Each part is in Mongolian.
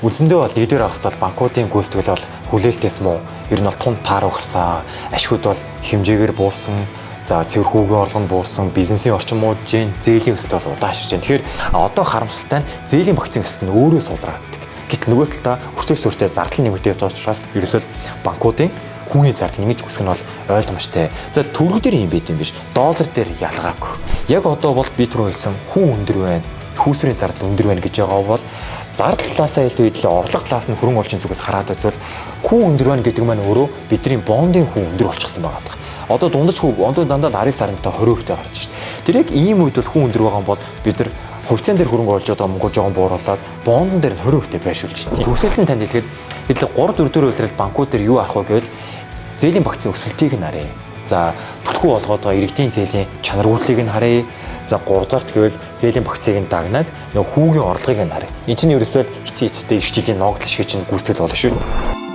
Үндсэндээ бол нэгдүгээр авах бол банкуудын гүйцэтгэл бол хүлээлтээс муу. Ер нь бол тун тааруу гарсан. Ашигуд бол хэмжээгээр буурсан. За цэвэр хүүгийн орлого нь буурсан, бизнесийн орчин муудж, зээлийн өсөлт бол удаашрж байна. Тэгэхээр одоо харамсалтай нь зээлийн багцын өсөлт нь өөрөө сулраадаг. Гэтэл нөгөө талдаа өртөө сүртэй зардал нэмэгдээд байгаа учраас ерөөсөө банкуудын хүүний зардал нэмж өсөх нь бол ойлгомжтой. За төгрөг дээр юм байд юм биш. Доллар дээр ялгаагүй. Яг одоо бол би түрүү хэлсэн хүү өндөр байна. Хүүсрийн зардал өндөр байна гэж байгаа бол зардал талаасаа илүү идэлээ орлого талаас нь хөрөнгө оруулалтын зүгээс хараад үзвэл хүү өндөр байна гэдэг маань өөрөө бидний бондын хүү өндөр болчихсон байгаа. Одоо дундаж хүү дандаа 19 сарнтай 20% гарч шít. Тэр яг ийм үед бол хүү өндөр байгаа юм бол бид нар хувьцаан дээр хөрөнгө оруулж байгаа мөнгө жоохон бууруулаад бондон дээр 20% байршуулж байна. Төгсөлтөнд танд хэлэхэд хэдл 3-4 үйлрэл банкуд дээр юу арах вэ гэвэл зээлийн багцын өсөлтийг нь харъя. За түлхүү болгоод байгаа иргэдийн зээлийн чанаргуудлыг нь харъя. За 3 дугаарт гэвэл зээлийн багцыг нь дагнаад нөгөө хүүгийн орлогыг нь харъя. Энэ чинь ерөөсөө эцсийн эцэстээ ирэх жилийн ногдол шиг чинь гүйцэтгэл болно шүү.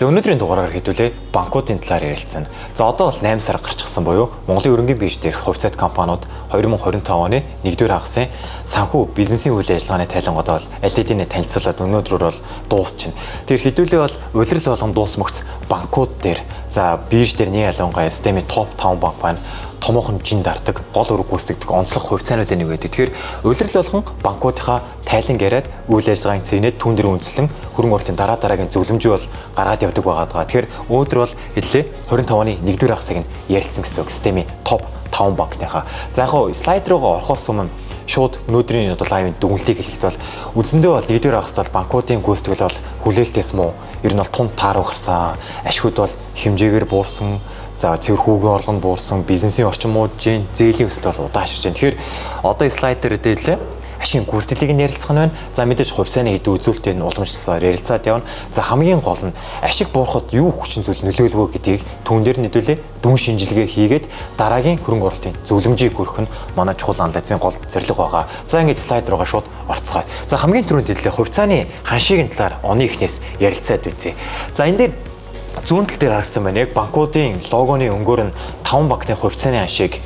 За өнөөдрийн дугаараар хэдүүлээ банкуудын талаар ярилцсан. За одоо бол 8 сар гарчихсан буюу Монголын өргөнгийн бирж дээрх хувьцаат компаниуд 2025 оны 1-р хагасын санхүү бизнесийн үйл ажиллагааны тайлангууд бол аль хэдийн танилцуулаад өнөөдрөөр бол дуусчихна. Тэр хэдүүлээ бол улирал болгон дуусмагц банкуд дээр за бирж дээр нэг ялангуяа системийн топ 5 банк байна. Томоохон жин дардаг, гол өрг гүйцэтгэдэг онцлог хувьцаануудын нэг байдаг. Тэгэхээр улирал болгон банкуудынхаа тайлан яриад үйл ажиллагааны цэгнээд түүн дээр үндэслэн хөрөнгө оруулалтын дараагийн зөвлөмжөө бол гаргаад явдаг байгаа. Тэгэхээр өнөөдөр бол хэллээ 25 оны 1-р хагасыг нь ярилцсан гэсэн үг системийн топ 5 банкныхаа. За яг слайд руугаа орохоос өмнө шууд өнөөдрийн лайвын дүгнэлтийг хэлэхэд бол үндсэндээ бол 1-р хагасд бол банкуудын гүйцэтгэл бол хүлээлтээс муу. Ер нь бол тун тааруу гарсан. Ашигуд бол хэмжээгээр буурсан. За цэвэр хүүгийн орлого нь буурсан, бизнесийн орчин муудж, зээлийн өсөлт бол удаашрж байна. Тэгэхээр одоо слайд дээр хэлээ ашигын гүйцэтгэлийг нь ярилцах нь байна. За мэдээж хувьцааны хэдэн үзүүлэлтийг нь уламжлалсаар ярилцаад явна. За хамгийн гол нь ашиг буурахад юу хүчин зүйл нөлөөлвөө гэдгийг түүн дээр нэдүүлээ дүн шинжилгээ хийгээд дараагийн хөрөнгө оруулалтын зөвлөмжийг хүргэх нь манай чухал анализын гол зорилго байгаа. За ингэж слайд руугаа шууд орцгоё. За хамгийн түрүүнд хэлээ хувьцааны ханшийн талаар оны эхнээс ярилцаад үзье. За энэ дээр зүүн тал дээр харагдсан байна. Яг банкуудын логоны өнгөөр нь 5 банкны хувьцааны ханшийг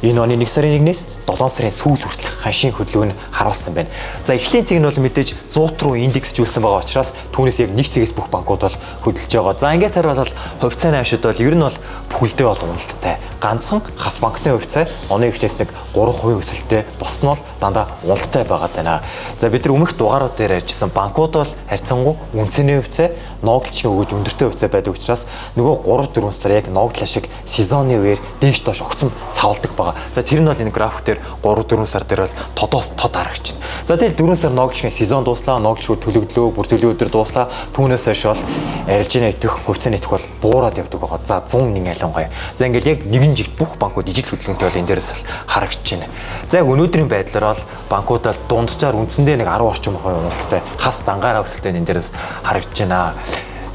энэ оны 1 сарын 1-ээс 7 сарын сүүл хүртэлх ханшийн хөдөлгөөнд харуулсан байна. За эхлэлийн цэг нь бол мэдээж 100 руу индексжүүлсэн байгаа учраас түүнээс яг нэг цэгээс бүх банкуд бол хөдөлж байгаа. За ингээд харуул хувьцааны ханшид бол ер нь бол бүхэлдээ бол уналттай. Ганцхан хас банкны хувьцаа оны эхнээс нэг 3% өсөлттэй, бусд нь бол дандаа уналттай байгаад байна. За бид нар өмнөх дугаарууд дээр ярьжсэн банкуд бол харьцангуй үнцний хувьцаа ногдлчгийн өгөж өндөртэй хувьцаа байдаг учраас нөгөө 3-4 сар яг ногдлоо шиг сезонны үеэр дээш доош огцом савлдаг байгаа. За тэр нь бол энэ график дээр 3-4 сар дээр бол тодоос тод харагдчихна. За тэгэл 4 сар ногдлчгийн сезон дуслаа, ногдлчгүй төлөгдлөө, бүр төлөв өдөр дуслаа. Түүнээс хойш бол арилжааны идэх, хувьцааны идэх бол буураад явдаг байгаа. За 101 ялангуяа. За ингээл яг нэгэн жигт бүх банкуд ижил хөдөлгөөнтэй бол энэ дээрээс л харагдчихна. За яг өнөөдрийн байдлаар бол банкуд бол дунджаар үндсэндээ нэг 10 орчим хувь уналттай хас дангаараа өсөлттэй энэ дээрээс харагдчихна.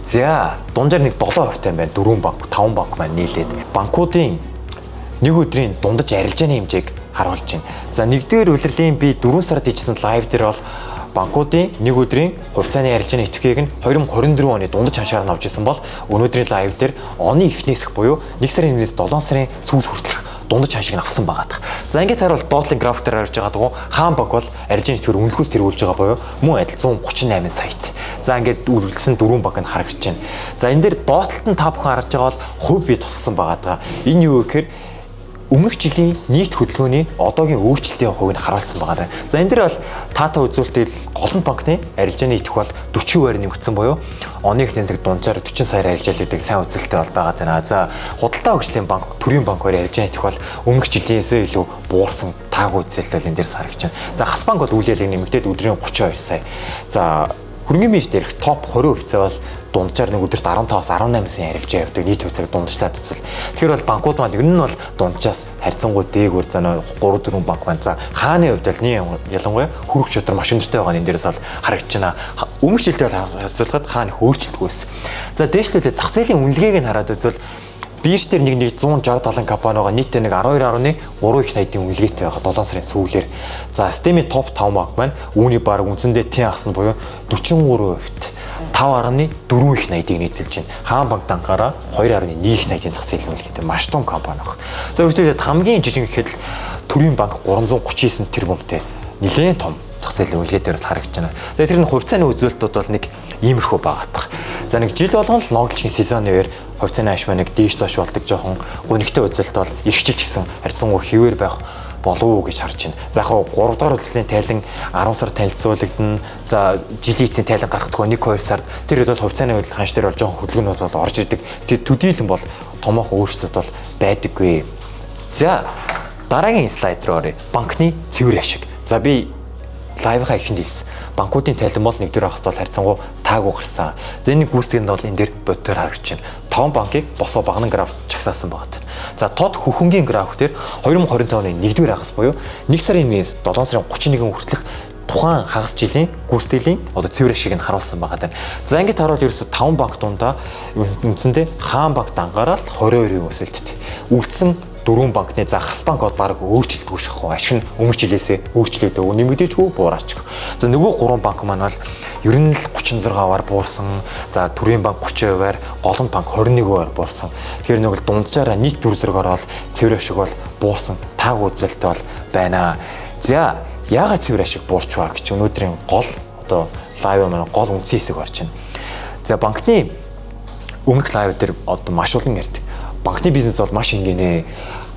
За дунджаар нэг 7% тань байна. 4 банк, 5 банк маань нийлээд банкуудын нэг өдрийн дундаж арилжааны хэмжээг харуулж байна. За 1-р улирлын би 4 сард хийсэн лайв дээр бол банкуудын нэг өдрийн хувьцааны арилжааны идэвхийг нь 2024 оны дундаж ханшаар нь авч ирсэн бол өнөөдрийн лайв дээр оны эхнээсх буюу 1 сарын 1-ээс 7 сарын сүүл хүртэлх дундаж ханшийг нь авсан байгаа. За ингээд харуул доотлын график дээр харж байгаа дагуу хаан банк бол арилжааны идэвхээр үнэлэхүүс тэргүүлж байгаа буюу мөн адил 138 саят. За ингээд үргэлжлсэн 4 банк нь харагдаж байна. За энэ дээр доотлолт нь та бүхэн харж байгаа бол хувь бие тусгасан байгаа. Энэ юу гэхээр өмнөх жилийн нийт хөдөлгөөний одоогийн өөрчлөлтийн хувийг харуулсан байгаа. За энэ дээр бол таата үзүүлэлтэл голланд банкны арилжааны идэх бол 40%-аар нэмэгдсэн буюу оны эхнээс дунджаар 40 саяар арилжаал гэдэг сайн үзүүлэлттэй бол байгаа даа. За худалдаа хөгжлийн банк, төрийн банкаар арилжааны идэх бол өмнөх жилийнхээс илүү буурсан таагүй үзүүлэлт бол энэ дээрс харагдаж байна. За хас банк бол үйл ялэг нэмэгдээд өдрийн 32 сая. За хөрөнгөний бирж дээрх топ 20 хувьцаа бол дунджаар нэг өдөрт 15-аас 18 сая арилжаа явдаг нийт хувьцааг дундчлаад үзвэл. Тэгэхээр бол банкуд маань ер нь бол дунджаас харьцангуй дээгүүр за 3-4 банк байна. За хааны хувьд бол ялангуяа хөрөг чадвар маш өндөртэй байгаа нь энэ дээрээс бол харагдаж байна. Өмнөх жилдээ бол харьцуулахад хааны өөрчлөлтгүйс. За дээшлүүлээ зах зээлийн үнэлгээг нь хараад үзвэл бирж дээр нэг 160-70 компани байгаа. Нийтдээ нэг 12.3 их найдын үнэлгээтэй байгаа 7 сарын сүүлээр. За системийн топ 5 банк маань үүний баг үндсэндээ тэн ахсан буюу 43%. 5.4 их найдыг нийцэлж байна. Хаан банк данхаараа 2.1 их найдын зах зээлийн үнэлгээтэй маш том компани баг. За өөрөлдөө хамгийн жижиг гэхэд л төрийн банк 339 тэрбумтэй нэлээд том зах зээлийн үлгээ дээр бас харагдаж байна. За тэр нь хувьцааны үзүүлэлтүүд бол нэг иймэрхүү байгаадах. За нэг жил болгон л логичгийн сезоны үеэр хувьцааны ашмаа нэг дээш доош болдог жоохон гонигтай үзүүлэлт бол эрхчилж гисэн харьцангуй хэвээр байх болов уу гэж харж байна. За яг 3 дахь үлгэлийн тайлан 10 сар танилцуулагдана. За жилийн эцсийн тайлан гаргахдаа 1-2 сард тэр хэд бол хувьцааны худал ханш дээр бол жоохон хөдөлгөөнүүд бол орж ирдэг. Тэгээд төдийлөн бол томоохон өөрчлөлт бол байдаггүй. За дараагийн слайд руу оръё. Банкны цэвэр ашиг. За би лайвынхаа эхэнд хэлсэн. Банкуудын тайлан бол нэгдүгээр хагас бол харьцангуй таагүй гарсан. За энэ гүйцэтгэнд бол энэ дээр бодтоор харагдаж байна. 5 банкыг босоо багнан граф чагсаасан байгаа. За тод хөхөнгийн граф дээр 2025 оны 1-р хагас буюу 1 сарын 1-ээс 7 сарын 31-нд хүртэлх тухайн хагас жилийн гүйцэтгэлийн одоо цэвэр ашиг нь харуулсан байгаа. За ингэж харуул ерөөсө 5 банк дундаа үндсэндээ хаан банк дангараад 22%-ийн өсөлттэй. Үлдсэн 4 банкны за хас банк бол баг өөрчлөлтгүй шахах. Ашиг нь өмнөх жилээсээ өөрчлөгдөв. Нэмэгдээжгүй буураач. За нөгөө 3 банк маань бол ер нь л 36%-аар буурсан. За төрийн банк 30%-аар, голомт банк 21%-аар буурсан. Тэгэхээр нөгөө дунджаараа нийт төр зургаар бол цэвэр ашиг бол буурсан. Тааг үзэлтэй бол байна. За яагаад цэвэр ашиг буурч байгаа гэж өнөөдрийн гол одоо лайв маань гол үндсэн хэсэг орж байна. За банкны өмнөх лайв дээр одоо маш олон ярьдаг. Банкны бизнес бол маш энгийнэ.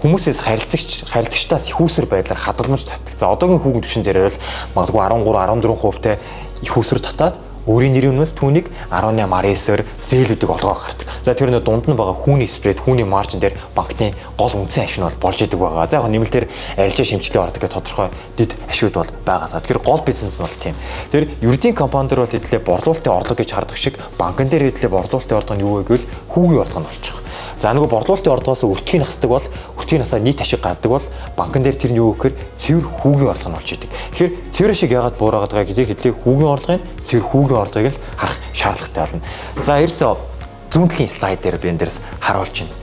Хүмүүсээс харилцагчдаас их усэр байдлаар хадгаламж татдаг. За одоогийн хүүгийн түвшин дээр бол магадгүй 13-14%-тай их усэр татаад өөрийн нэрийн үнээс түүнийг 18-19-оор зээлүүдийг олгоо гардаг. За тэр нөө дунд нь байгаа хүүний спред, хүүний маржин дээр банкны гол үндсэн ашиг нь бол болж идэг байгаа. За яг нэмэлтээр арилжаа шимтгэлээ ордог гэх тодорхой дэд ашигуд бол байгаа. Тэгэхээр гол бизнес нь бол тийм. Тэр ердийн компани дээр бол хэдлээ борлуулалтын орлого гэж хардаг шиг банкн дээр хэдлээ борлуулалтын орлого нь юу вэ гэвэл хүүгийн орлого нь болж байгаа. За нөгөө борлуулалтын орлогоос өртгийг насдаг бол өртгийн насаа нийт ашиг гардаг бол банкн дээр тэр нь юу гэхээр цэвэр хүүгийн орлого нь болж идэг. Тэгэхээр цэвэр ашиг яагаад буураад байгаа гэдэг хэдлээ хүүгийн орлогын цэвэр хүүгийн орлогыг л харах шаардлагатай болно. За ерөөсөө зүүн талын слайд дээр би энэ дээрс харуулж байна.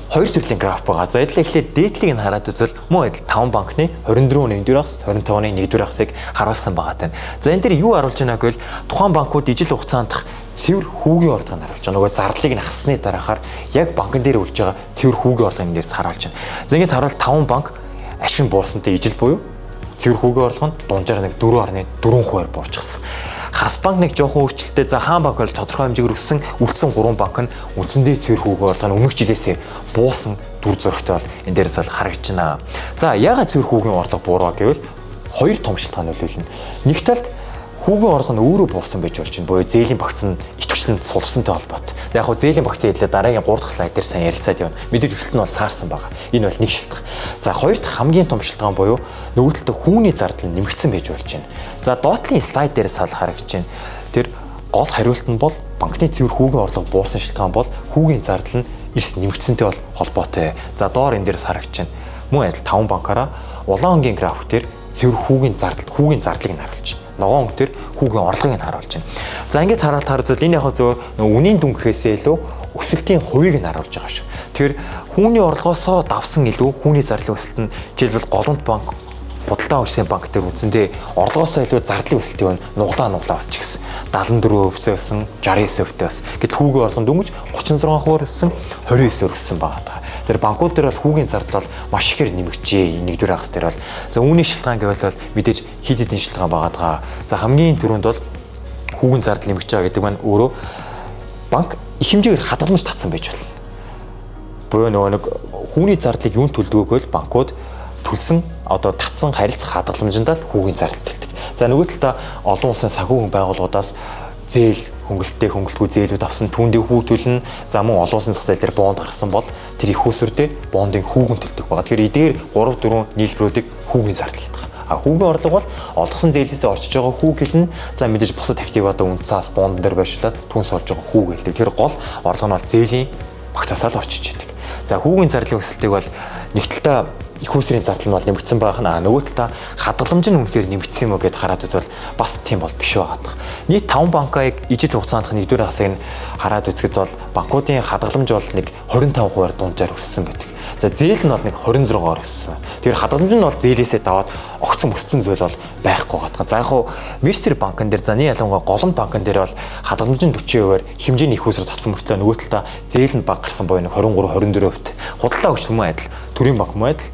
Хоёр сүрлийн граф байгаа. За эдлээ эхлээд дээдлийг нь хараад үзвэл мөн адил 5 банкны 24 оны 1-р хагас, 25 оны 1-р хагасыг харуулсан байгаа тань. За энэ дээр юу харуулж байгааг гэвэл тухайн банкуд ижил хугацаанд цэвэр хүүгийн орлогыг харуулж байгаа. Нөгөө зарлалыг нь хасны дараахаар яг банкн дээр үлж байгаа цэвэр хүүгийн орлогыг нэрс харуулж байна. За ингэж харуул 5 банк ашиг нь буурсантай ижил буюу цэвэр хүүгийн орлого нь дунджаар нэг 4.4%-аар буурчихсан. Хас банк нэг жоохон өөрчлөлттэй. За хаан банк бол тодорхой хэмжээгээр өссөн. Үлдсэн 3 банк нь үндсэндээ цэвэр хүүгийн орлого нь өмнөх жилээсээ буусан дүр зурагтай бол энэ дээрээс бол харагдаж байна. За яагаад цэвэр хүүгийн орлого буураа гэвэл хоёр том шалтгаан нөлөөлнө. Нэг талд хүүгийн орлого нь өөрөө буурсан байж болж байна. Буюу зээлийн багц нь идэвхжлэнд сулрсантай холбоотой. Яг хөө зээлийн багцын хэлээ дараагийн 3 дахь слайд дээр сайн ярилцаад явна. Мэдээж өсөлт нь бол саарсан байгаа. Энэ бол нэг шалтгаан. За хоёр дахь хамгийн том шалтгаан буюу нөгөө талд хүүний зардал нь нэмэгдсэн байж болж байна. За доотлын слайд дээрээс харагдаж байна. Тэр гол хариулт нь бол банкны цэвэр хүүгийн орлого буурсан шалтгаан бол хүүгийн зардал нь эрс нэмэгдсэнтэй бол холбоотой. За доор энэ дээрээс харагдаж байна. Мөн адил 5 банкаараа улаан өнгийн граф дээр цэвэр хүүгийн зардлыг нь харуулж байна. Ногоон өнгө төр хүүгийн орлогыг нь харуулж байна. За ингэж хараад энэ яг зөв үнийн дүн гэхээсээ илүү өсөлтийн хувийг нь харуулж байгаа шүү. Тэгэхээр хүүний орлогоосоо давсан илүү хүүний зарлалын өсөлт нь жишээлбэл голомт банк, худалдаа хөгжлийн банк дээр үндсэндээ орлогоосоо илүү зардлын өсөлтийн үн нуглаа өсч гисэн. 74% өссөн, 69% өссөн. Гэтэл хүүгийн орлого дөнгөж 36% өссөн, 29% өссөн байгаа. Тэр банкуд дээр бол хүүгийн зардал бол маш ихээр нэмэгджээ. 1-р хагас дээр бол за үүний шалтгаан гэвэл мэдээж хид хидийн шалтгаан байгаа. За хамгийн түрүүнд бол хүүгийн зардал нэмэгдэж байгаа гэдэг маань өөрөө банк их хэмжээгээр хадгаламж татсан байж болно. Буюу нөгөө нэг хүүний зардлыг юунд төлдөг гэвэл банкуд төлсөн одоо татсан харилцах хадгаламжиндаа хүүгийн зардал төлдөг. За нөгөө талдаа олон улсын санхүүгийн байгууллагуудаас зээл хөнгөлөлтгүй зээлүүд авсан түүндээ хүү төлнө. За мөн олон улсын зах зээл дээр бонд гаргасан бол тэр их усүрдээ бондын хүүгэн төлдөг байгаа. Тэгэхээр эдгээр 3-4 нийлбэрүүдийг хүүгийн зардал гэдэг. Хүүгийн орлого бол олгосон зээлээсээ орчиж байгаа хүү гэлнэ. За мэдээж бусад актив одоо үн цаас бонд дээр байршлаад түнс орж байгаа хүү гэлдэг. Тэр гол орлого нь бол зээлийн багцаасаа л орчиж байдаг. За хүүгийн зарлалын өсөлтийг бол нэг талдаа их усрын зардал нь бол нэмэгдсэн байх нь нөгөө талдаа хадгаламж нь үнэхээр нэмэгдсэн юм уу гэд хараад үзвэл бас тийм бол биш байгаа. Нийт 5 банкыг ижил хугацаанд 1-р хагасыг нь хараад үзэхэд бол банкуудын хадгаламж бол нэг 25%-аар дунджаар өссөн байдаг. За зээл нь бол нэг 26%-аар өссөн. Тэгэхээр хадгаламж нь бол зээлээсээ даваад огцон өссөн зүйл бол байхгүй байгаа. За яг хуу Мерсер банкн дээр заны ялангуяа голомт банкн дээр бол хадгаламж нь 40%-аар хэмжээний их усрыг татсан мөртлөө нөгөө талдаа зээл нь баг гарсан буюу нэг 23-24%. Худалдаа өгч мөн адил, төрийн банк мөн адил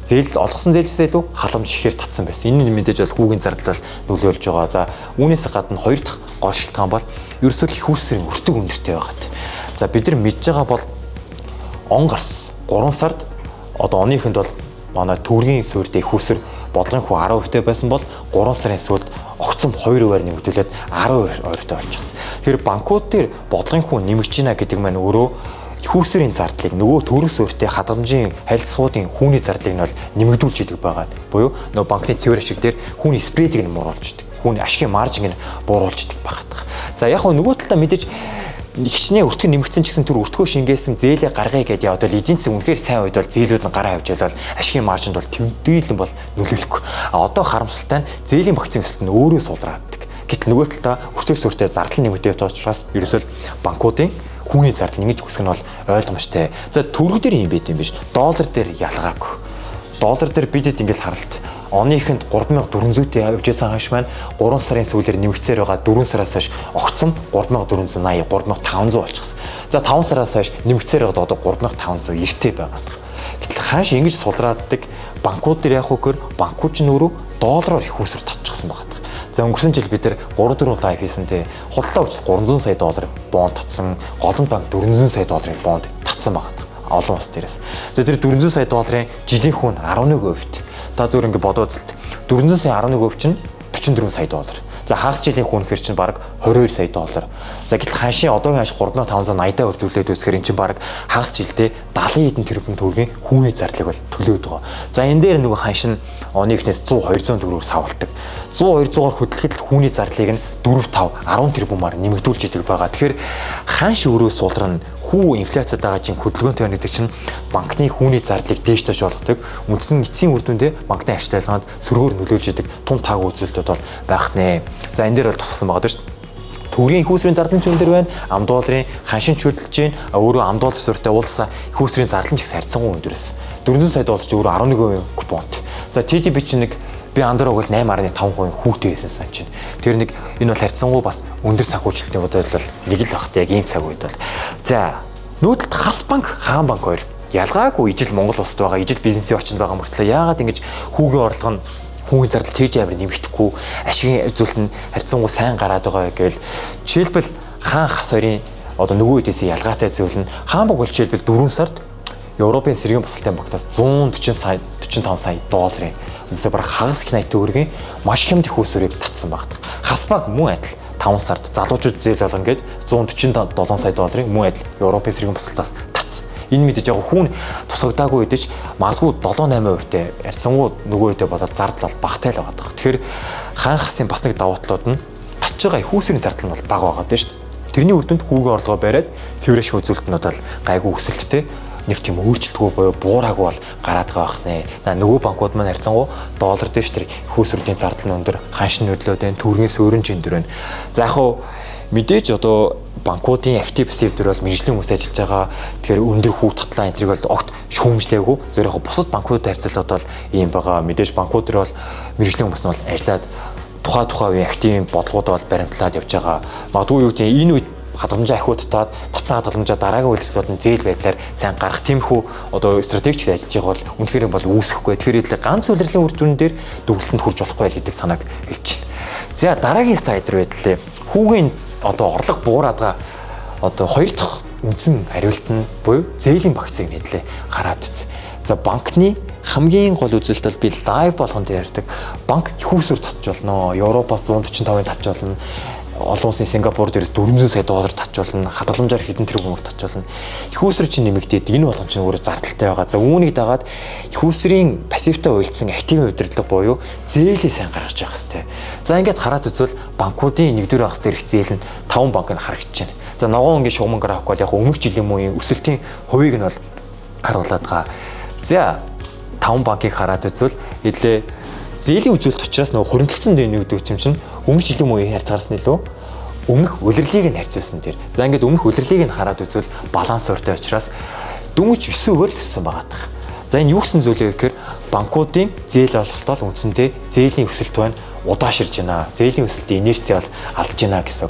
зээл олгосон зээлсээ илүү халамж ихээр татсан байсан. Энэ мэдээж бол хүүгийн зардал нөлөөлж байгаа. За үүнээс гадна хоёр дахь гол шалтгаан бол ерөөсөө их үүсвэрийн өртөг өндөртэй байгаад. За бид нар мэдж байгаа бол он гарс 3 сард одоо оныхэнд бол манай төгрөгийн суурьд их үүсвэр бодлогын хүү 10% байсан бол 3 сарын сүүлд огцом 2%-аар нэмэгдүүлээд 12%-тай болчихсон. Тэгэхээр банкуд дээр бодлогын хүү нэмэгдэж байна гэдэг маань өөрөө их үүсвэрийн зардлыг нөгөө төгрөг суурьтай хадгаламжийн харилцагуудын хүүний зардлыг нь бол нэмэгдүүлж идэг байгаад. Буюу нөгөө банкны цэвэр ашиг дээр хүүний спредийг нь бууруулж идэг. Хүүний ашигын маржинг нь бууруулж идэг байгаад. За яг нөгөө талдаа мэдээж хичнээн өртгөн нэмэгдсэн ч гэсэн түр өртгөө шингээсэн зээлээ гаргая гэдээ одоо эдийн засгийн үнэхээр сайн үед бол зээлүүд нь гараа хавж байлаа ашигын маржинд бол тэмдэглэн бол нөлөөлөхгүй. Одоо харамсалтай нь зээлийн багцын өсөлт нь өөрөө сулраадаг. Гэтэл нөгөө талдаа өртөг суурьтай зардал нэмэгдээд байгаа учраас ерөөсөө банкуудын хүүний зардал ингэж өсөх нь бол ойлгомжтой. За төгрөг дээр юм байт юм биш. Доллар дээр ялгаагүй. Доллар дээр бидэд ингээл харалт оныхэнд 3400-тэй явж байсан хаш маань 3 сарын сүүлээр нэмэгцээр байгаа 4 сараас хойш огцом 3480 3500 болчихсон. За 5 сараас хойш нэмэгцээр байгаа одоо 3500 эртээ байгаа. Гэтэл хааш ингэж сулрааддаг банкуд дээр яг хөөөр банкуд ч нөрөө доллараар их үүсвэр татчихсан байгаа. За өнгөрсөн жил бид нар 3-4 лайв хийсэнтэй худалдаа үжил 300 сая долларын бонд татсан, голомт банк 400 сая долларын бонд татсан байгаа. Олон улс дээрээс. За тэр 400 сая долларын жилийн хүн 11%. Та зүгээр ингэ бодоод үзэлт. 400 сая 11% чинь 44 сая доллар. За хагас жилийн хүн хэр чинь баг 22 сая доллар. За гэтэл хаашийн одоогийн хаш 3580-аа үржүүлээд өсгөр эн чинь баг хагас жилдээ 70 хэдэн тэрбум төгрөгийн хүүний зардлыг бол төлөөд байгаа. За энэ дээр нөгөө хаашин оны ихнээс 100 200 төгрөгөөр савлдаг. 100 200-аар хөдлөхөд хүүний зардлыг нь 4 5 10 тэрбумаар нэмэгдүүлж идэг байгаа. Тэгэхээр хааш өөрөө сулран хүү инфляцид байгаа чинь хөдөлгөөнтэй байна гэдэг чинь банкны хүүний зардлыг дээш доош болгодог. Үндсэн эцсийн үр дүндээ банкны ашиглалганд сөргөөр нөлөөлж идэг тун тааг үзүүлэлтүүд бол байх нэ. За энэ дээр бол тусгасан байгаа шүү дээ. Төгрөгийн их үүсвэрийн зардал ч өндөр байна. Ам долларын ханшин чөлдөлж байна. Өөрөө ам доллар суурьтай уулзсан их үүсвэрийн зардал нь ч их харьцангуй өндөрөөс. 400 сая доллар ч өөрөө 11% купонт. За TDB чинь нэг би андерог бол 8.5% хүүтэй байсан сан чинь. Тэр нэг энэ бол харьцангуй бас өндөр санхүүжилтийн бодол бол нэг л багт яг ийм цаг үед бол. За нүүдэлт Харс банк, Хаан банк хоёр ялгаагүй ижил Монгол улсад байгаа ижил бизнесийн орчинд байгаа мөртлөө яагаад ингэж хүүгийн орлого нь хүүгийн зардал тэгж амар нэмэгдэхгүй ашигын үзүүлэлт нь харьцангуй сайн гараад байгаа гэвэл жишээлбэл Хаан Хас хоёрын одоо нөгөө үдээсээ ялгаатай зүйл нь Хаан банк бол жишээлбэл 4 сард Европын сэргийн босолтын банкнаас 140 сая 45 сая долларын зөв бараг хагас их 80 төгрөгийн маш хямд их үүсвэрийг татсан багт. Хас банк мөн адил 5 сард залуучууд зээл болгоно гээд 147 сая долларын мөн адил Европын сэргийн босолтоос татсан. Энэ мэдээж яг хүүн тусагдаагүй үдэж магадгүй 7-8% тэй харьцангуй нөгөө үедээ болоод зардал бол багтай л байгаа даа. Тэгэхээр Хаан Хасын бас нэг давуу талууд нь татж байгаа их үүсвэрийн зардал нь бол бага байгаа даа шүү дээ. Тэрний үр дүнд хүүгийн орлогоо бариад цэвэрэш үзүүлэлтнүүд бол гайгүй өсөлттэй нэг тийм өөрчлөлтгүй буюу буураагүй бол гараад байгаа бах нэ. Нөгөө банкуд маань харьцангуй доллар дээр ч тэр их үүсвэрийн зардал нь өндөр, ханшин нөлөөд байна, төгрөгийн суурин жиндэр байна. За яг хуу мэдээж одоо банкуудын актив пассив дээр бол мэргэжлийн хүмүүс ажиллаж байгаа. Тэгэхээр өндөр хүү татлаа энэ бол огт шүүмжлээгүй. Зөвхөн яг бусад банкуудтай харьцуулахад бол ийм байгаа. Мэдээж банкуд дээр бол мэргэжлийн хүмүүс нь бол ажиллаад тухай үеийн активын бодлогууд бол баримтлаад явж байгаа. Магадгүй юу гэдэг энэ үед хадгаламжаа ахиудтаад татсан хадгаламжаа дараагийн үйлчлэлүүд нь зээл байдлаар сайн гарах тиймэрхүү одоо стратегич ажиллаж байгаа бол үнэхээр бол үүсэхгүй. Тэгэхээр ганц улирлын үр дүн дээр дүгнэлтэнд хүрч болохгүй гэдэг санааг хэлж байна. За дараагийн слайд руу байдлаа. Хүүгийн одоо орлого буураад байгаа одоо хоёр дахь үндсэн хариулт нь буюу зээлийн багцыг нэтлээ хараад үз. За банкны хамгийн гол үзүүлэлт бол би лайв болгон дээр ярьдаг. Банк их үүсвэр татж болно. Европоос 145-ыг татж болно. Олон улсын Сингапур дээрээс 400 сая доллар татж болно. Хадгаламжаар хэдэн тэрбум татж болно. Их үүсвэр чинь нэмэгдээд энэ болгон чинь өөрөө зардалтай байгаа. За үүнийг дагаад их үүсвэрийн пассивтай уялдсан активын удирдлага буюу зээлээ сайн гаргаж явах хэрэгтэй. За ингээд хараад үзвэл банкуудын нэгдүгээр хагас дээрх зээл нь 5 банк нь харагдаж байна. За ногоон өнгийн шугамн график бол яг өмнөх жилийн мууийн өсөлтийн хувийг нь бол харуулдаг байгаа. За 5 банкыг хараад үзвэл эдлээ зээлийн үзүүлэлт учраас нөгөө хоригдлогдсон дэйн гэдэг юм чинь өмнөх жилийн мууийн харьцаагаас нь илүү өмнөх улирлыг нь харьцуулсан тэр. За ингээд өмнөх улирлыг нь хараад үзвэл баланс өртөө учраас дөнгөж 9%-ээр л өссөн байгаа даа. За энэ юу гэсэн зүйл вэ гэхээр банкуудын зээл олголтол үндсэндээ зээлийн өсөлт байна удааширж байна. Зээлийн өсөлтийн инерци бол алдж байна гэсэн.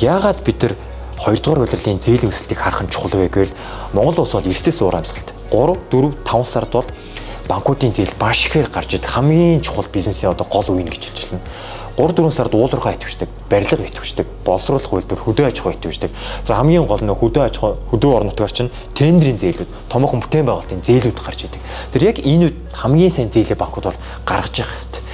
Яагаад бид нар 2 дугаар улирлын зээлийн өсөлтийг харах нь чухал вэ гэвэл Монгол улс бол эрсдэл уур амьсгалт 3, 4, 5 сард бол банкуудын зээл маш ихээр гарч ирдэг хамгийн чухал бизнесийн одоо гол үе гэж хэлж байна. 3-4 сард уулуурхай идэвчдэг, барилга идэвчдэг, боловсруулах үйлдвэр, хөдөө аж ахуй идэвчдэг. За хамгийн гол нь хөдөө аж ахуй, хөдөө орон нутгаар чинь тендерийн зээлүүд, томоохон бүтээн байгуулалтын зээлүүд гарч идэг. Тэр яг энэ хамгийн сайн зээлээ банкуд бол гаргаж явах хэрэгтэй.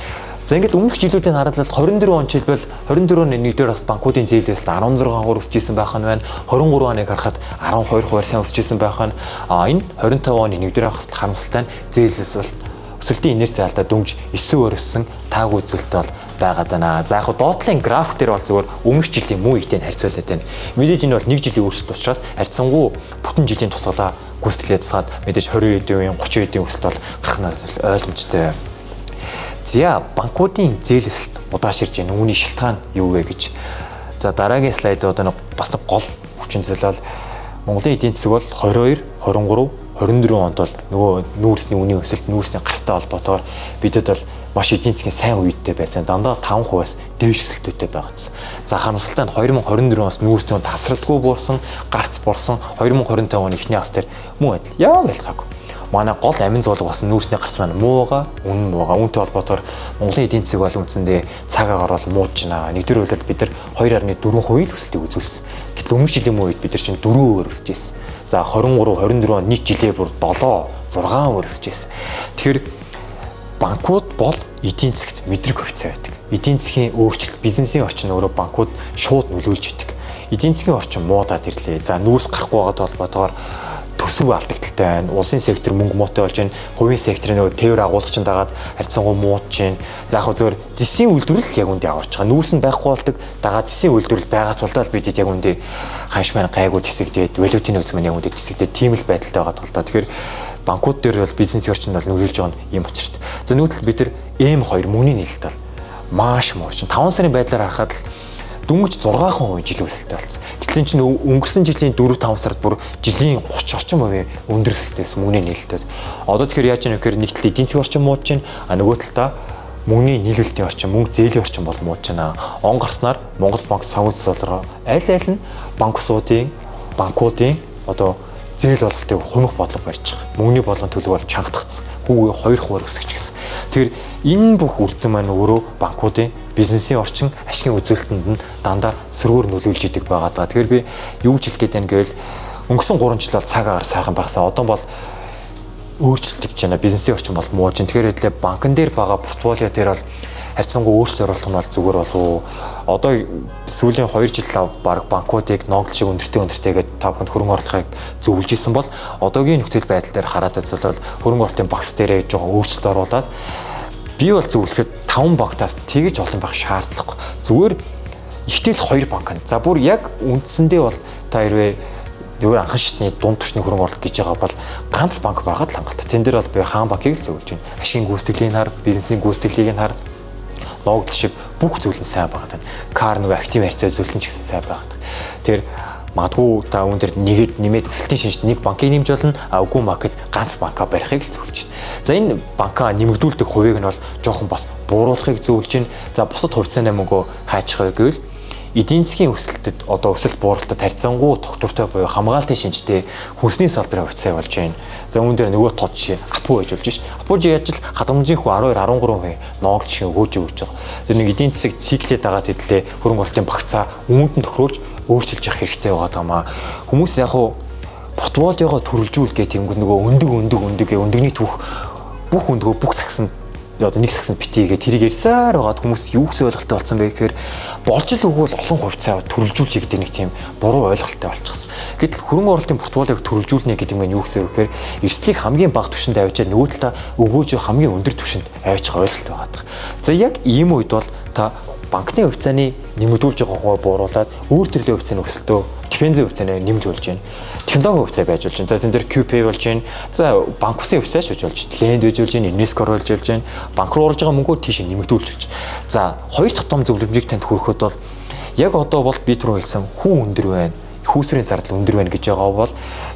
За ингээд өмнөх жилүүдийн хараад 24 он жишээлбэл 24 оны 1-р бас банкуудын зээлээс 16% өсөжсэн байх нь байна. 23 оныг харахад 12% сайн өсөжсэн байх нь. Энэ 25 оны 1-р хагас харамсалтай нь зээлээс бол өсөлтийн инерц заалтаа дүнж 9% өссөн тааг үзүүлэлт бол байгаад байна. За яг доотлын график дээр бол зүгээр өмнөх жилийн муу ихтэй харьцуулаад байна. Мэдээж энэ бол 1 жилийн өөрчлөлт учраас харьцангуй бүтэн жилийн тусгалаа гүйцэтгэлээ засгаад мэдээж 20%-ийн 30%-ийн өсөлт бол гарах нь ойлгомжтой. За банкуудын зээлэсэлт удааширж байна. Үүний шалтгаан юу вэ гэж. За дараагийн слайд одоо бас гол хүчин зүйл бол Монголын эдийн засаг бол 22, 23, 24 онд бол нөгөө нүүрсний үнийн өсөлт, нүүрсний гарстай холбоотойгоор бидэд бол маш эдийн засгийн сайн үедтэй байсан. Дандаа 5%-аас дээш өсөлттэй байгаадсан. За харамсалтай нь 2024 оноос нүүрсний үн тасралтгүй буурсан, гарц борсон. 2025 оны эхний хагас дээр муу адил яг ялгаагүй. Манай гол амин зуулга болсон нүүрсний гарц маань муу байгаа, үнэн муу байгаа. Үүнтэй холбоотойгоор Монголын эдийн засаг бол үндсэндээ цагаагаар бол мууж байна. Нэгдүгээр үйлдэл бид нар 2.4% өсөлтийг үзүүлсэн. Гэтэл өмнөх жилийн муу үед бид нар чинь 4% өсөж ирсэн. За 23, 24 он нийт жилээ бүр 7, 6% өсөж ирсэн. Тэгэхээр банкуд бол эдийн засагт мэдрэг хувьцаа байдаг. Эдийн засгийн өөрчлөлт, бизнесийн орчин өөрөө банкуд шууд нөлөөлж идэг. Эдийн засгийн орчин муудаад ирлээ. За нүүрс гарахгүй байгаатай холбоотойгоор төсөв алдагдaltaй байна. Улсын сектор мөнгө муутай болж байна. Хувийн секторын нөгөө тээвэр агуулгачин дагаад харьцангуй муудж байна. За яг зөвөр зэсийн үйлдвэрлэл яг үндэ аварч байгаа. Нүүрс нь байхгүй болдог. Дагаад зэсийн үйлдвэрлэл байгаа тул бид яг үндэ ханш маань гайгүй хэсэгдээд валютын нөөц маань яг үндэ хэсэгдээд тийм л байдалтай байгаа тул та. Тэгэхээр банкуд дээр бол бизнесийн орчин бол нөлөөлж байгаа нь юм учиртай. За нүүдэл бид нар M2 мөнгөний нийлэлт бол маш муу чинь 5 сарын байдлаар харахад л дүнгиж 6% жил өсөлттэй болсон. Гэтэл чинь өнгөрсөн жилийн 4-5 сард бүр жилийн 30 орчим хувийн өндөр өсөлттэйс мөнгөний нийлэлтэд. Одоо тэгэхээр яаж яах вэ гэхээр нэг талд эдийн засгийн орчин муудж байна. Нөгөө талдаа мөнгөний нийлүүлэлтийн орчин, мөнгө зээлийн орчин бол муудж байна. Он гарснаар Монгол банк санхүү цэцлэлроо аль нь банк усуудын, банкуудын одоо зээл болголтыг хумих бодлого барьж байгаа. Мөнгөний бодлогын төлөв бол чангадагцсан. Хүүгээ 2% өсгөж гисэн. Тэгэхээр энэ бүх үр дүн маань өөрөө банкуудын бизнесийн орчин, ашигын үзүүлэлтэнд нь дандаа сөргөөр нөлөөлж идэг байгаа даа. Тэгэхээр би юу ч хэлэх гээд байна гэвэл өнгөрсөн 3 жил бол цагаагаар сайхан байсан. Одоо бол өөрчлөлт гэж байна. Бизнесийн орчин бол мууж. Тэгэхээр хэдлээ банкн дээр байгаа портфолио дээр бол харьцангуй өөрчлөлт оруулах нь бол зүгээр болов уу? Одоо сүүлийн 2 жил баг банкуудыг ногдол шиг өндөртэйгээд та бүхэнд хөрөнгө оруулахыг зөвлөж исэн бол одоогийн нөхцөл байдал дээр хараад үзвэл хөрөнгө оруулалтын багц дээрээ жоохон өөрчлөлт оруулаад би бол зөвлөхөд 5 банктаас тэгж олон байх шаардлагагүй. Зүгээр ихтэл 2 банк. За бүр яг үндсэндээ бол та хэрвээ зөвхөн анхан шатны дунд түвшний хөрөнгө оруулалт гэж байгаа бол ганц банк байгаад л хангалттай. Тэн дээр бол би хаан банкыг л зөвлөж байна. Ашигын гүйцэтгэлийг хар, бизнесийн гүйцэтгэлийг хар. Ногдол шиг бүх зүйл нь сайн байгаад байна. Кар нөгөө актив харьцаа зөвлөлт ч гэсэн сайн байгаад. Тэр магадгүй та үүн дээр нэгэд нэмээд өсөлтийн шинжт нэг банкыг нэмж болно. Үгүй маркет ганц банка барихыг л зөвлөж байна. За энэ банка нэмэгдүүлдэг хувийг нь бол жоохон бас бууруулахыг зөвлөж байна. За бусад хувьцааны мөнгөө хайчих гэвэл эдийн засгийн өсөлтөд одоо өсөлт бууралтад харьцангуй тогтвортой буюу хамгаалтын шинжтэй хүнсний салбарын хувьцаа болж байна. За үүн дээр нөгөө тод жишээ Апу байж болж шít. Апу яаж л хадамжийн хүү 12-13% ногдол шиг өгөөж байгаа. Тэр нэг эдийн засаг циклээд байгаа хэдлээ хөрөнгө оруулалтын багцаа үүнд нь тохируулж өөрчилж явах хэрэгтэй байгаа юм аа. Хүмүүс яг хуу портфолиогоо төрөлжүүлгээ тиймгүй нөгөө өндөгний түүх бүх өндгөө бүх сагсанд одоо нэг сагсанд битээгээ тэрийг ярьсаар байгаад хүмүүс юу гэсэн ойлголттой болсон бэ гэхээр болж л өгвөл олон хувьцаа төрөлжүүлж гэдэг нэг тийм буруу ойлголттой болчихсон. Гэтэл хөрөнгө оруулалтын портфолиог төрөлжүүлнэ гэдэг нь юу гэсэн вэ гэхээр эрсдлийг хамгийн бага түвшинд авчиад нөгөө талаа өгөөж хамгийн өндөр түвшинд авчих ойлголт байгаа. За яг ийм үед бол та банкны хувьцааны нэмэгдүүлж байгаагаа бууруулад өөр төрлийн хувьцааны өсөлтөө дефензив хувьцааны нэмж болж байна. Технологийн хувьцаа байж болж байна. За тэн дээр QP болж байна. За банк усын хувьцаа ч болж байна. Ленд байж болж байна. Инвескор болж байна. Банк руу оруулж байгаа мөнгөө тийш нэмэгдүүлж байна. За хоёр дахь том зөвлөмжийг танд хүргэхэд бол яг одоо бол би түрүү хэлсэн хүн өндөр байна. Хүүсрийн зардал өндөр байна гэж байгаа бол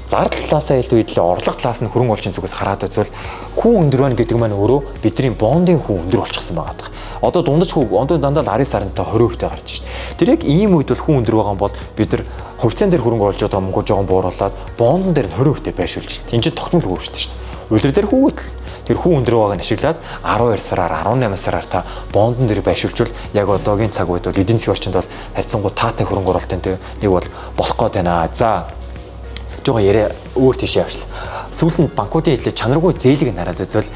зардал талаасаа илүү идлээ орлого талаас нь хөрөнгө оруулалтын зүгээс хараад үзвэл хүн өндөр байна гэдэг маань өөрөө бидний бондын хүн өндөр болчихсон байгаа. Одоо дундаж хүн одоо дандаа 19 сарантай 20% гарч байна. Тэр яг ийм үед бол хүн өндөр байгаа бол бид нар хувьцаан дээр хөрөнгө оруулж байгаа мөнгө жоохон бууруулаад бондон дээр 20% байршуулж байна. Энд чинь тогтмол хөрвч шүү дээ. Улир дээр хүүгээд л. Тэрхүү өндөр байгааг нь ашиглаад 12 сараар 18 сараар та бондон дээр байшуулчвал яг одоогийн цаг үед бол эдийн засгийн орчинд бол харьцангуй таатай хөрөнгө оруулалтын нэг бол болох гээд байна. За жоохон яриа өөр тийш явшлаа. Сүүлийн банкуудын хэлээ чанаргүй зээлийг хараад үзвэл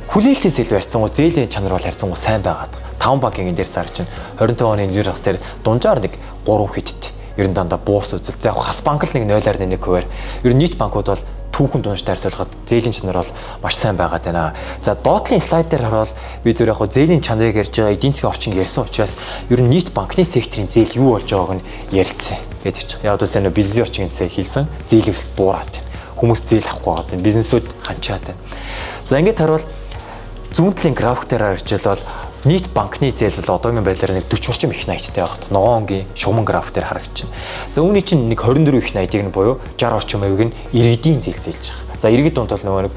хүлээлтээс илүү харьцангуй зээлийн чанар бол харьцангуй сайн байгаад. 5 банкын дээр сар чинь 25 оны 1 сард дээр дунджаар нэг 3 хэдт. Ер нь дандаа буус үзэл. За хас банк л нэг 0.1%-аар. Ер нь нийт банкуд бол түүхэн дундчтай харьцуулахад зээлийн чанар бол маш сайн байгаад байна. За доотлын слайд дээр харвал би зөв яг зээлийн чанарыг ярьж байгаа эдийн засгийн орчин ярьсан учраас ер нь нийт банкны секторын зээл юу болж байгааг нь ярилцсан гэдэг чинь. Яг одоо сайн бизнесийн орчин гэсэн хэлсэн зээлээс буураад байна. Хүмүүс зээл авахгүй байгаа байна. Бизнесүүд ханчаад байна. За ингээд харвал зүүн талын график дээр харж бол нийт банкны зээл бол одоогийн байдлаар нэг 40 орчим их наягттай багт. Ногоон өнгийн шугамн график дээр харагдаж байна. За үүний чинь нэг 24 их наягдыг нь буюу 60 орчим хувийг нь иргэдийн зээл зээлж байгаа. За иргэд дунд бол нөгөө нэг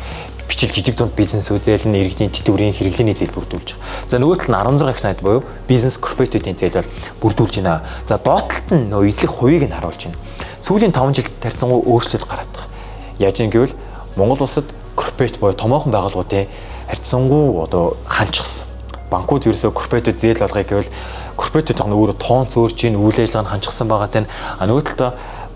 бичил жижиг дунд бизнес үзэл нь иргэдийн тэтгэврийн хэрэглээний зээл бүрдүүлж байгаа. За нөгөө тал нь 16 их наягд буюу бизнес корпоративын зээл бол бүрдүүлж байна. За доотлолт нь нөгөө эзлэх хувийг нь харуулж байна. Сүүлийн 5 жилд тарьцангуй өөрчлөлт гараад байгаа. Яаж юм гэвэл Монгол улсад корпорат буюу томоохон байгууллагуудын харьцангуй одоо ханчсан. Банкуд ерөөсөө корпоратив зээл болгоё гэвэл корпоратив жоохон өөрөө тоон зөөрж ийн үйл ажиллагаа нь ханчсан байгаа тань нөгөө талдаа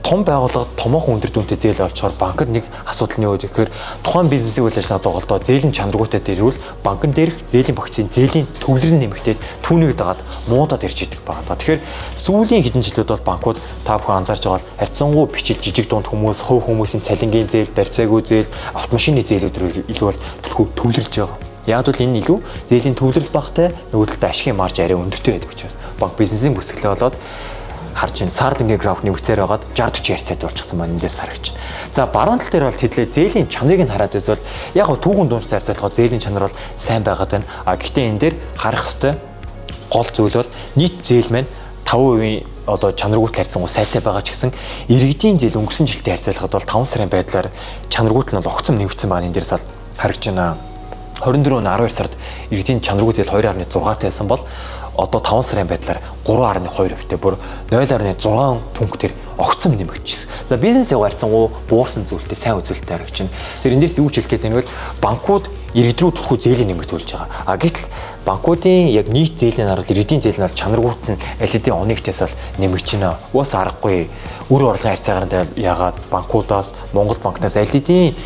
том байгууллага томоохон өндөр дүнтэй зээл олчоор банкд нэг асуудал нь юу гэхээр тухайн бизнесийн үйл ажиллагаа тоглолтоо зээлийн чанаргуутай дээрвэл банкн дээрх зээлийн багцын зээлийн төвлөр нь нэмэгдээд түүнийг дагаад муудаад ирж идэх байгаа. Тэгэхээр сүүлийн хэдэн жилүүд бол банкуд та бүхэн анзаарч байгаа бол харьцангуй бичил жижиг дунд хүмүүс, хувь хүмүүсийн цалингийн зээл, барьцаагүй зээл, автомашины зээлүүд илүү бол төвлөрж байгаа. Яг бол энэ илүү зээлийн төвлөрөл багтай нөгөө талд ашигын марж арай өндөртэй байдаг учраас банк бизнесийн бүсгэлээ болоод харж ин сарлингийн график нэмэгцээр байгаад 60-40 ярцайд болчихсон маань энэ дээр сарагч. За баруун тал дээр бол тэдлээ зээлийн чанарыг нь хараад байвал яг түүхэн дундчтай харьцуулахад зээлийн чанар бол сайн байгаад байна. А гэхдээ энэ дээр харах хэвээр гол зүйл бол нийт зээл маань 5% одоо чанаргуутал харьцангуй сайтай байгаа ч гэсэн иргэдийн зээл өнгөрсөн жилтэй харьцуулахад бол 5 сарын байдлаар чанаргуутал нь бол огцом нэмэгдсэн байгаа энэ дээрээс бол харагдж байна. 24 оны 12 сард иргэдийн чанаргуут зээл 2.6 тайсан бол одоо 5 сарын байдлаар 3.2%-тэй бүр 0.6 пунктээр огцом нэмэгдчихсэн. За бизнес яваарцсангуу буурсан зүйлтэй сайн үзүүлэлттэй харагч байна. Тэр энэ дээрс юу ч хэлэх гээд байна вэ? Банкуд иргэд рүү төлөхөө зээлийн нэмэгдүүлж байгаа. А гэтэл банкуудын яг нийт зээлийн харуул иргэдийн зээл нь бол чанаргуут нь аль хэдийн оногтээс бол нэмэгдэж байна. Уус аргагүй. Үр орлогын харьцаагаар яагаад банкудаас Монгол банкнаас аль хэдийн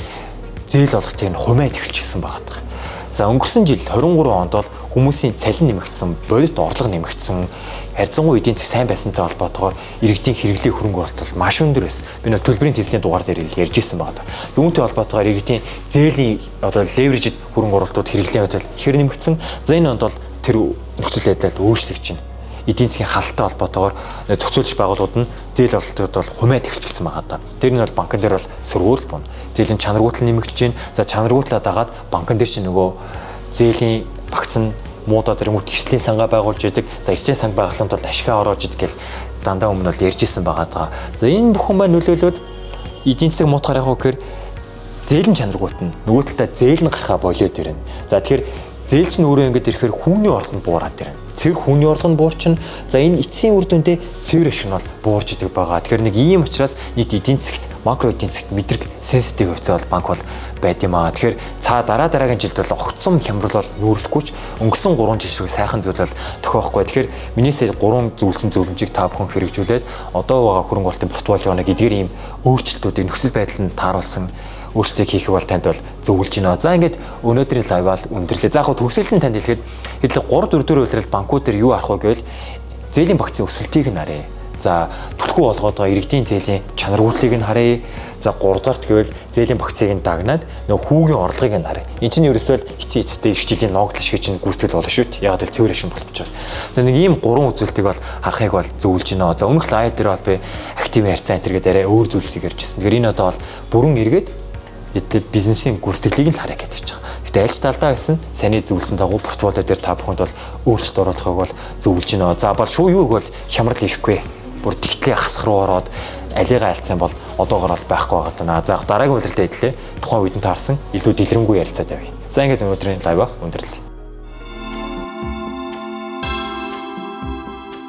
зээл олгохыг хумаад эхэлчихсэн байгаа. За өнгөрсөн жил 23 онд бол хүмүүсийн цалин нэмэгдсэн, бодит орлого нэмэгдсэн, харьцангуй эдийн засаг сайн байсантай холбоотойгоор иргэдийн хэрэглээ хөрөнгө оруулалт маш өндөр байсан. Би нөө төлбөрийн төслийн дугаар дээр ярьж ирсэн байгаа. Үүнтэй холбоотойгоор иргэдийн зээлийн одоо леверижд хөрөнгө оруулалтууд хэрэглээ хөдөл ихэр нэмэгдсэн. За энэ онд бол тэр нөхцөл байдал өөрчлөгдөж байна. Эдийн засгийн халдтай холбоотойгоор зохицуулагч байгууллагууд нь зээл ололтууд бол хумаад эхэлчихсэн байгаа. Тэр нь бол банкн дээр бол сөргөөл бун. Зээлийн чанаргуутал нэмэгдэж байна. За чанаргуутлаа дагаад банкн дээр чинь нөгөө зээлийн багц нь муудаад ирэнгүүт эрсдлийн сангаа байгуулж яадаг. За эрсдлийн санг байгуулалтанд бол ашигаа оруулж идэг гэл дандаа өмнө бол ярьж исэн байгаа. За энэ бүхэн маань нөлөөлөд эдийн засаг муутахаар явах гэхээр зээлийн чанаргуут нь нөгөө талдаа зээл нь гарахаа болоод ирнэ. За тэгэхээр зээл чинь өөрөө ингэж ирэхээр хүүний орлого нь буураад ирнэ. Цэвэр хүүний орлого нь буурчин. За энэ эцсийн үр дүндээ цэвэр ашиг нь бол буурж идэг байгаа. Тэгэхээр нэг ийм учраас нийт эдийн засагт макро эдийн засагт мэдрэг сенситив хувьцаа бол банк бол байд юм аа. Тэгэхээр дараагийн жилд бол огцом хямрал бол нүүрлэхгүй ч өнгөрсөн 3 жил шиг сайхан зүйл бол тохиохгүй. Тэгэхээр минийсээ 3 зөвлөсөн зөвлөмжийг та бүхэн хэрэгжүүлээд одоо байгаа хөрөнгө оруулалтын портфолионыг эдгээр ийм өөрчлөлтүүдийг нөхцөл байдал нь тааруулсан өөрчлөлтийг хийх бол танд бол зөвлөж байна. За ингээд өнөөдрийн лайв бол өндөрлөө. За яг төгсөлтөнд танд хэлэхэд 3-4 үйлрэл банкуд дээр юу арах вэ гэвэл зээлийн багцын өсөлтийг нь харъя. За түлхүү болгоод байгаа иргэдийн зээлийн чанаргуутлыг нь харъя. За 3 дугаарт гэвэл зээлийн багцыг нь дагнаад нөгөө хүүгийн орлогыг нь харъя. Энэ чинь ерөөсөө эцсийн эцэстээ их жилийн ногдол шиг чинь гүйцэтгэл болно шүү дээ. Яг л цэвэр ашиг болчиход. За нэг ийм 3 үзүүлэлтийг бол харахыг бол зөвлөж байна. За өмнөх лайв дээр бол би актив харьцаа энэ төргээд арай өөр зүйлүүдийг ярьж байсан. Тэгэхээр энэ одоо бол бүрэн эргээд бизнесийн гүйцэтгэлийг нь харъя гэж байгаа. Гэтэ альж талдаа байсан саний зөвлөсөн дагуу портфолио дээр та бүхэнд бол өөрчлөлт оруулахыг бол зөвлөж байна. За бол шуу юуг бол хямрал ирэхгүй. Бүр тэгтлээ хасах руу ороод алигаа альцсан бол одоогоор бол байхгүй байгаа даа. За дараагийн үйлдэлтэй хэлээ. Тухайн үед нь таарсан илүү дэлгэрэнгүй ярилцаад явъя. За ингээд өнөөдрийн лайв өндөрлөе.